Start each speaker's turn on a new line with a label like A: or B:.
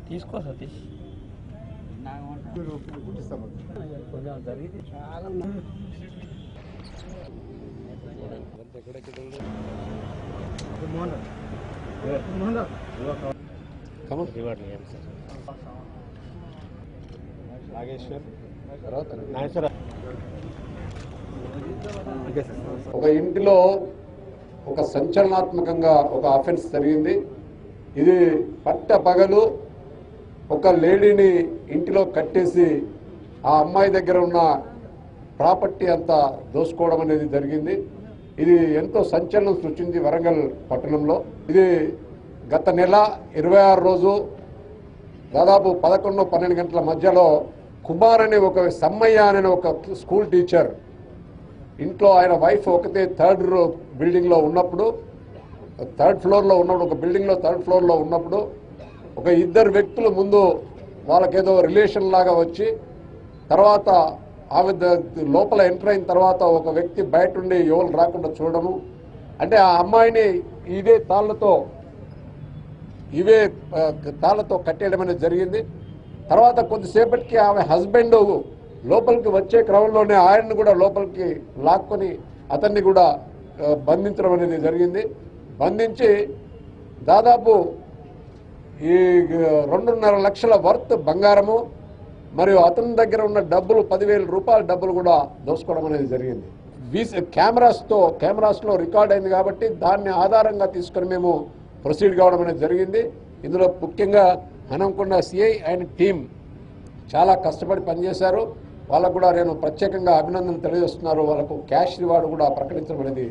A: తీసుకో సతీష్ కొంచెం జరిగింది చాలా
B: ఒక ఇంటిలో ఒక సంచలనాత్మకంగా ఒక అఫెన్స్ జరిగింది. ఇది పట్ట పగలు ఒక లేడీని ఇంటిలో కట్టేసి ఆ అమ్మాయి దగ్గర ఉన్న ప్రాపర్టీ అంతా దోసుకోవడం అనేది జరిగింది. ఇది ఎంతో సంచలనం సృష్టించింది వరంగల్ పట్టణంలో. ఇది గత నెల 26 రోజు దాదాపు 11-12 గంటల మధ్యలో కుమార్ అనే ఒక సమ్మయ్య అనే ఒక స్కూల్ టీచర్ ఇంట్లో ఆయన వైఫ్ ఒకతే థర్డ్ ఫ్లోర్లో ఉన్నప్పుడు ఒక బిల్డింగ్లో థర్డ్ ఫ్లోర్లో ఉన్నప్పుడు ఒక ఇద్దరు వ్యక్తులు ముందు వాళ్ళకేదో రిలేషన్ లాగా వచ్చి తర్వాత ఆమె లోపల ఎంటర్ అయిన తర్వాత ఒక వ్యక్తి బయట ఉండి ఎవరు రాకుండా చూడడము, అంటే ఆ అమ్మాయిని ఇవే తాళ్లతో కట్టేయడం అనేది జరిగింది. తర్వాత కొద్దిసేపటికి ఆమె హస్బెండ్ లోపలికి వచ్చే క్రమంలోనే ఆయన్ని కూడా లోపలికి లాక్కొని అతన్ని కూడా బంధించడం అనేది జరిగింది. బంధించి దాదాపు ఈ 2.5 లక్షల వర్త్ బంగారము మరియు అతని దగ్గర ఉన్న డబ్బులు 10,000 రూపాయల డబ్బులు కూడా దోసుకోవడం అనేది జరిగింది. కెమెరాస్లో రికార్డ్ అయింది కాబట్టి దాన్ని ఆధారంగా తీసుకొని మేము ప్రొసీడ్ కావడం అనేది జరిగింది. ఇందులో ముఖ్యంగా హనంకొండ సిఐ అండ్ టీం చాలా కష్టపడి పనిచేశారు. వాళ్ళకు కూడా నేను ప్రత్యేకంగా అభినందనలు తెలియజేస్తున్నారు. వాళ్ళకు క్యాష్ రివార్డు కూడా ప్రకటించడం అనేది